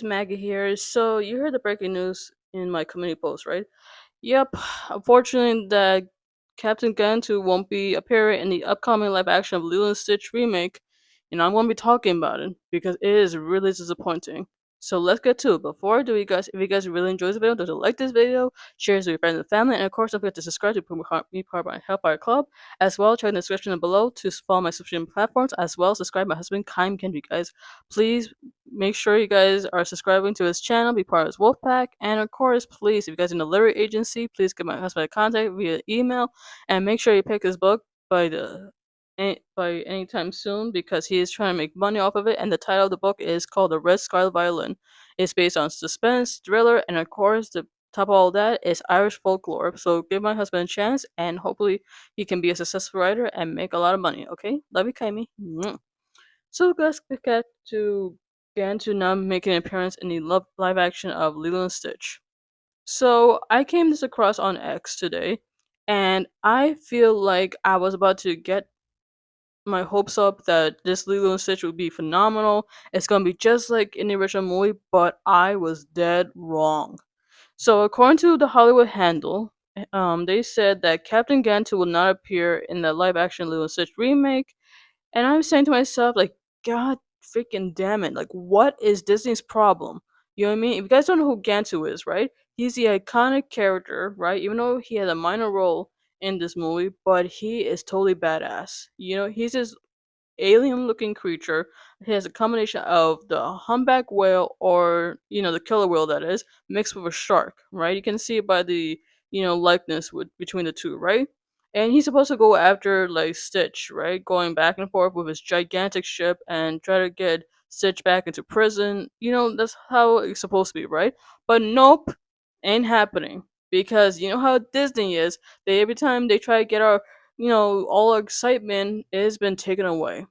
Maggie here. So you heard the breaking news in my community post, right? Yep. Unfortunately, the Captain Gantu won't be appearing in the upcoming live action of Lilo and Stitch remake, and I'm going to be talking about it because it is really disappointing. So let's get to it. Before I do, you guys, if you guys really enjoy this video, don't like this video, share it with your friends and family, and of course, don't forget to subscribe to be part of my Help Our Club, as well. Check in the description below to follow my subscription platforms, as well. Subscribe my husband, Kaim Kendry, guys. Please make sure you guys are subscribing to his channel, be part of his wolf pack, and of course, please, if you guys in the literary agency, please get my husband a contact via email, and make sure you pick his book by by anytime soon because he is trying to make money off of it. And the title of the book is called The Red Scarlet Violin. It's based on suspense, thriller, and of course, the top of all that is Irish folklore. So give my husband a chance, and hopefully, he can be a successful writer and make a lot of money. Okay, love you, Kaimi. So let's get to Gantu now making an appearance in the live action of Lilo and Stitch. So I came this across on X today, and I feel like I was about to get my hopes up that this Lilo and Stitch would be phenomenal. It's gonna be just like in the original movie, but I was dead wrong. So according to the Hollywood Handle, they said that Captain Gantu will not appear in the live action Lilo and Stitch remake, and I'm saying to myself, like, God freaking damn it. Like, what is Disney's problem? You know what I mean? If you guys don't know who Gantu is, right? He's the iconic character, right? Even though he had a minor role in this movie, but he is totally badass. You know, he's this alien looking creature. He has a combination of the humpback whale or, the killer whale that is, mixed with a shark, right? You can see it by the, likeness between the two, right? And he's supposed to go after like Stitch, right? Going back and forth with his gigantic ship and try to get Stitch back into prison. That's how it's supposed to be, right? But nope, ain't happening. Because you know how Disney is. They every time they try to get our all our excitement has been taken away.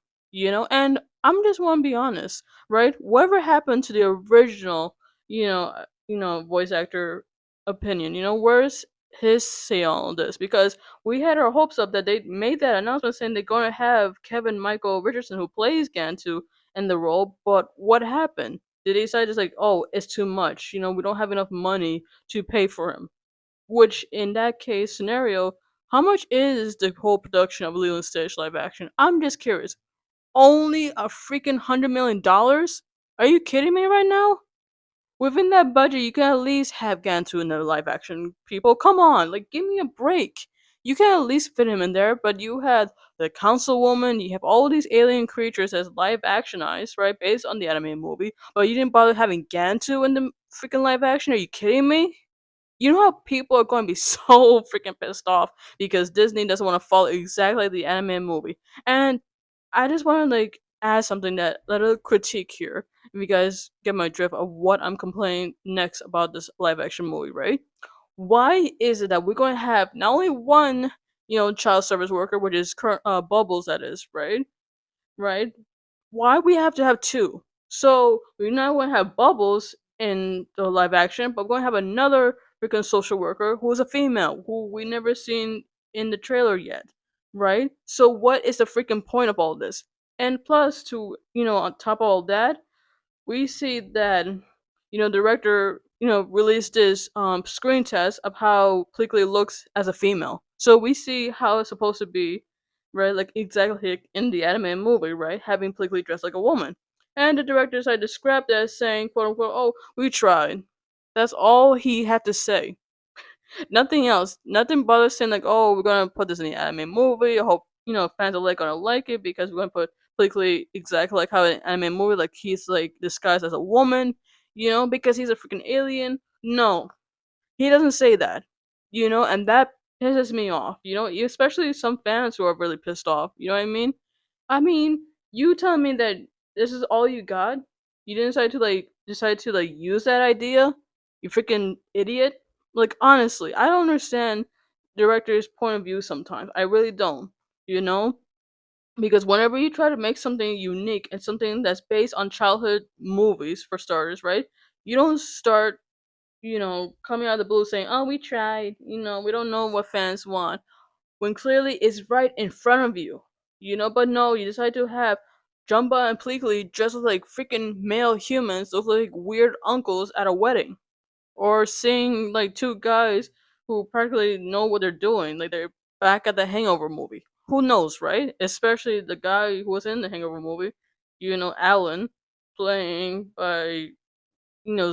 And I'm just want to be honest, right? Whatever happened to the original, voice actor opinion? Where's his say on all this? Because we had our hopes up that they made that announcement saying they're going to have Kevin Michael Richardson, who plays Gantu, in the role. But what happened? Did they decide just like, oh, it's too much? We don't have enough money to pay for him. Which, in that case scenario, how much is the whole production of Lilo and Stitch live action? I'm just curious. Only a freaking $100 million? Are you kidding me right now? Within that budget, you can at least have Gantu in the live action. People, come on, like give me a break. You can at least fit him in there, but you had the councilwoman, you have all these alien creatures as live actionized, right, based on the anime movie, but you didn't bother having Gantu in the freaking live action. Are you kidding me? You know how people are going to be so freaking pissed off because Disney doesn't want to follow exactly like the anime movie. And I just want to like add something that little critique here. If you guys get my drift of what I'm complaining next about this live action movie, right? Why is it that we're going to have not only one, child service worker, which is current Bubbles, that is, right? Right? Why we have to have two? So we're not going to have Bubbles in the live action, but we're going to have another freaking social worker who is a female who we never seen in the trailer yet, right? So what is the freaking point of all this? And plus, to on top of all that, we see that the director released this screen test of how Plickly looks as a female, so we see how it's supposed to be, right? Like exactly like in the anime movie, right? Having Plickly dressed like a woman, and the director decided to scrap that, saying quote unquote, oh, we tried. That's all he had to say. Nothing else. Nothing but saying like, oh, we're gonna put this in the anime movie. I hope fans are like gonna like it because we're gonna put Blakely exactly like how in anime movie, like he's like disguised as a woman, because he's a freaking alien. No, he doesn't say that, and that pisses me off. Especially some fans who are really pissed off. You know what I mean? I mean, you telling me that this is all you got? You didn't decide to use that idea? You freaking idiot! Like honestly, I don't understand director's point of view sometimes. I really don't. You know? Because whenever you try to make something unique and something that's based on childhood movies for starters, right? You don't start, coming out of the blue saying, "Oh, we tried. We don't know what fans want." When clearly it's right in front of you. But no, you decide to have Jumba and Pleakley just look like freaking male humans, look like weird uncles at a wedding. Or seeing like two guys who practically know what they're doing, like they're back at the Hangover movie. Who knows, right? Especially the guy who was in the Hangover movie, Alan, playing by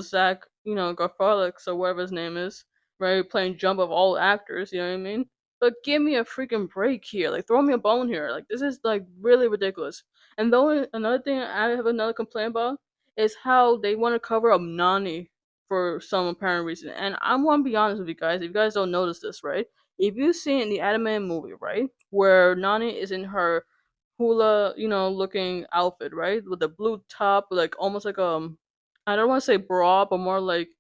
Zach, Garfalix or whatever his name is, right? Playing jump of all actors, you know what I mean? But give me a freaking break here. Like, throw me a bone here. Like, this is, like, really ridiculous. And the only, another thing I have another complaint about is how they want to cover up Nani for some apparent reason. And I want to be honest with you guys, if you guys don't notice this, right? If you see in the anime movie, right, where Nani is in her hula, looking outfit, right, with the blue top, like almost like I don't want to say bra, but more like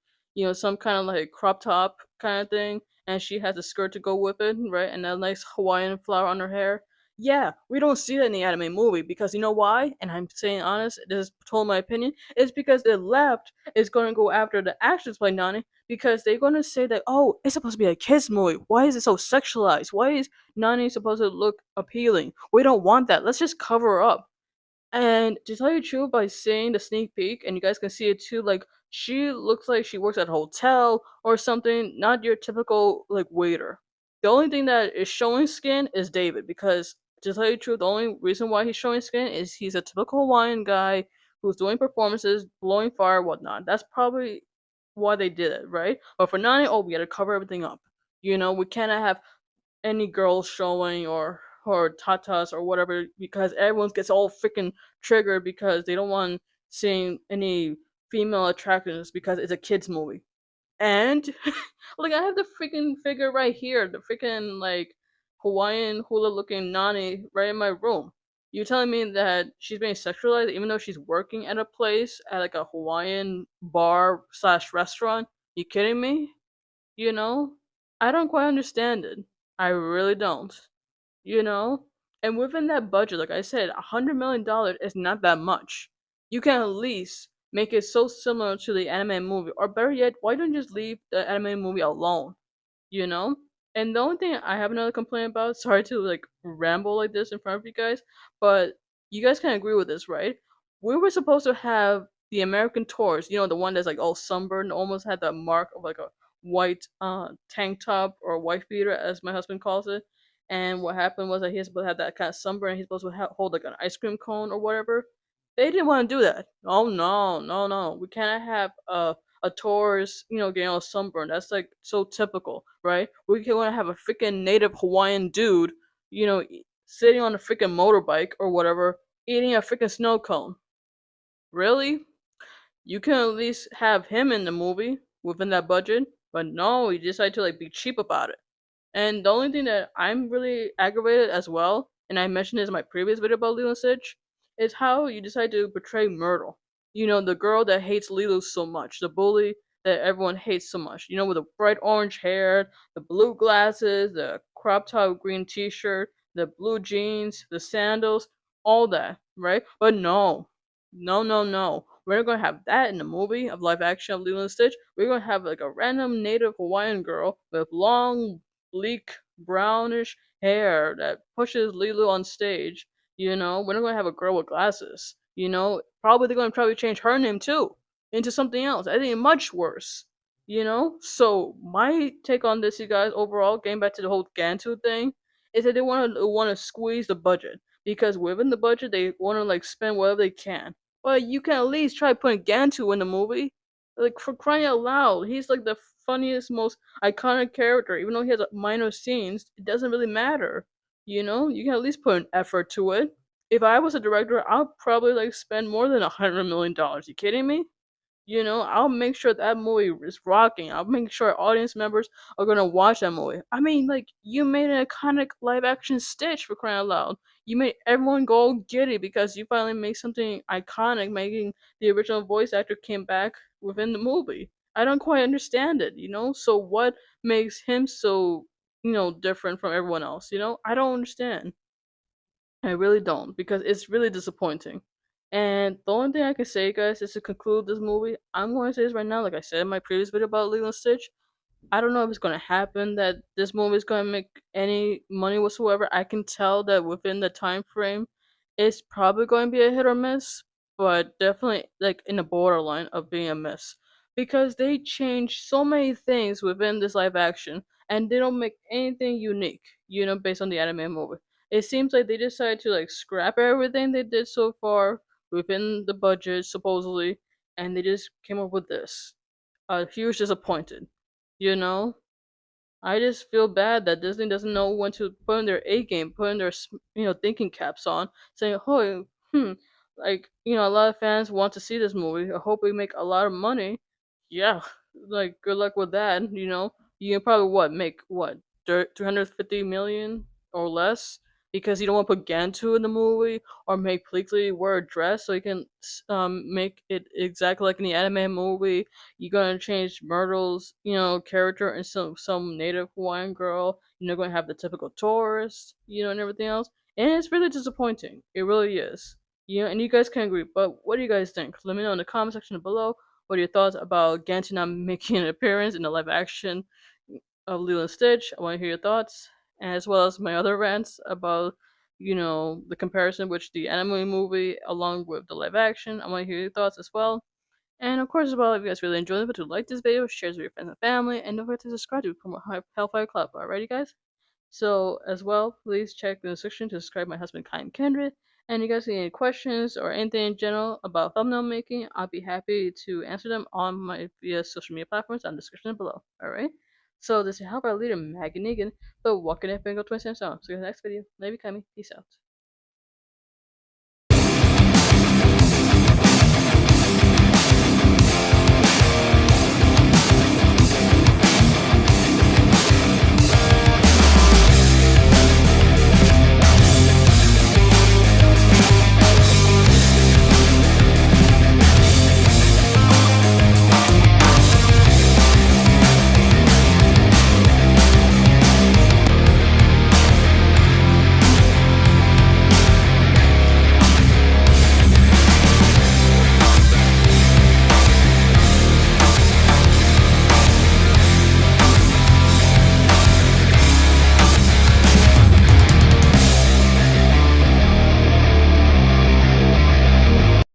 some kind of like crop top kind of thing, and she has a skirt to go with it, right, and a nice Hawaiian flower on her hair. Yeah, we don't see that in the anime movie because you know why? And I'm saying honest, this is totally my opinion. It's because the left is going to go after the actions by Nani because they're going to say that it's supposed to be a kids movie. Why is it so sexualized? Why is Nani supposed to look appealing? We don't want that. Let's just cover her up. And to tell you the truth, by seeing the sneak peek, and you guys can see it too, like she looks like she works at a hotel or something, not your typical like waiter. The only thing that is showing skin is David, because to tell you the truth, the only reason why he's showing skin is he's a typical Hawaiian guy who's doing performances, blowing fire, whatnot. That's probably why they did it, right? But for Nani, we gotta cover everything up. We cannot have any girls showing or tatas or whatever because everyone gets all freaking triggered because they don't want seeing any female attractiveness because it's a kids movie. And like I have the freaking figure right here, the freaking like Hawaiian hula looking Nani right in my room. You telling me that she's being sexualized even though she's working at a place at like a Hawaiian bar slash restaurant? You kidding me? You know? I don't quite understand it. I really don't. You know? And within that budget, like I said, $100 million is not that much. You can at least make it so similar to the anime movie. Or better yet, why don't you just leave the anime movie alone? you know? And the only thing I have another complaint about, sorry to like ramble like this in front of you guys, but you guys can agree with this, right? We were supposed to have the American tours, the one that's like all sunburned, almost had that mark of like a white tank top or white beater, as my husband calls it. And what happened was that he's supposed to have that kind of sunburn. He's supposed to hold like an ice cream cone or whatever. They didn't want to do that. Oh no, no, no! We cannot have a tourist, getting all sunburned. That's like so typical, right? We can want to have a freaking native Hawaiian dude, sitting on a freaking motorbike or whatever, eating a freaking snow cone. Really? You can at least have him in the movie within that budget, but no, you decide to like be cheap about it. And the only thing that I'm really aggravated as well, and I mentioned this in my previous video about Lilo and Stitch, is how you decide to portray Myrtle. The girl that hates Lilo so much, the bully that everyone hates so much. With the bright orange hair, the blue glasses, the crop top green t-shirt, the blue jeans, the sandals, all that, right? But no, no, no, no. We're not gonna have that in the movie of live action of Lilo and Stitch. We're gonna have like a random native Hawaiian girl with long bleak brownish hair that pushes Lilo on stage. We're not gonna have a girl with glasses. Probably they're gonna try to change her name too into something else. I think much worse. So my take on this, you guys, overall, getting back to the whole Gantu thing, is that they want to squeeze the budget because within the budget they want to like spend whatever they can. But you can at least try putting Gantu in the movie. Like for crying out loud, he's like the funniest, most iconic character. Even though he has minor scenes, it doesn't really matter. You can at least put an effort to it. If I was a director, I'd probably like spend more than $100 million. You kidding me? I'll make sure that movie is rocking. I'll make sure audience members are gonna watch that movie. I mean, like you made an iconic live action Stitch for crying out loud. You made everyone go giddy because you finally made something iconic, making the original voice actor came back within the movie. I don't quite understand it. So what makes him so different from everyone else? I don't understand. I really don't because it's really disappointing. And the only thing I can say, guys, is to conclude this movie. I'm going to say this right now, like I said in my previous video about Lilo and Stitch. I don't know if it's going to happen that this movie is going to make any money whatsoever. I can tell that within the time frame, it's probably going to be a hit or miss, but definitely like in the borderline of being a miss because they change so many things within this live action and they don't make anything unique, based on the anime movie. It seems like they decided to like scrap everything they did so far within the budget supposedly, and they just came up with this. Huge disappointed, you know. I just feel bad that Disney doesn't know when to put in their A game, put in their thinking caps on, saying, "Oh, like a lot of fans want to see this movie. I hope we make a lot of money." Yeah, like good luck with that. You can probably make what 350 million or less because you don't want to put Gantu in the movie or make Pleakley wear a dress so you can make it exactly like in the anime movie. You're gonna change Myrtle's, character and some native Hawaiian girl. You're gonna have the typical tourist, and everything else. And it's really disappointing. It really is. And you guys can agree. But what do you guys think? Let me know in the comment section below. What are your thoughts about Gantu not making an appearance in the live action of Lilo and Stitch? I want to hear your thoughts, as well as my other rants about, the comparison with the anime movie along with the live action. I want to hear your thoughts as well. And of course, as well, if you guys really enjoyed it, to like this video, share it with your friends and family, and don't forget to subscribe to become a Hellfire Club. Alrighty, guys? So, as well, please check the description to subscribe to my husband, Kai and Kendra. And you guys have any questions or anything in general about thumbnail making, I'll be happy to answer them on my via social media platforms on the description below. Alright? So, this is Hellfire leader, Maggie Negan, but walking it, Bingo 20 cents on. See you in the next video. Love you, Kami. Peace out.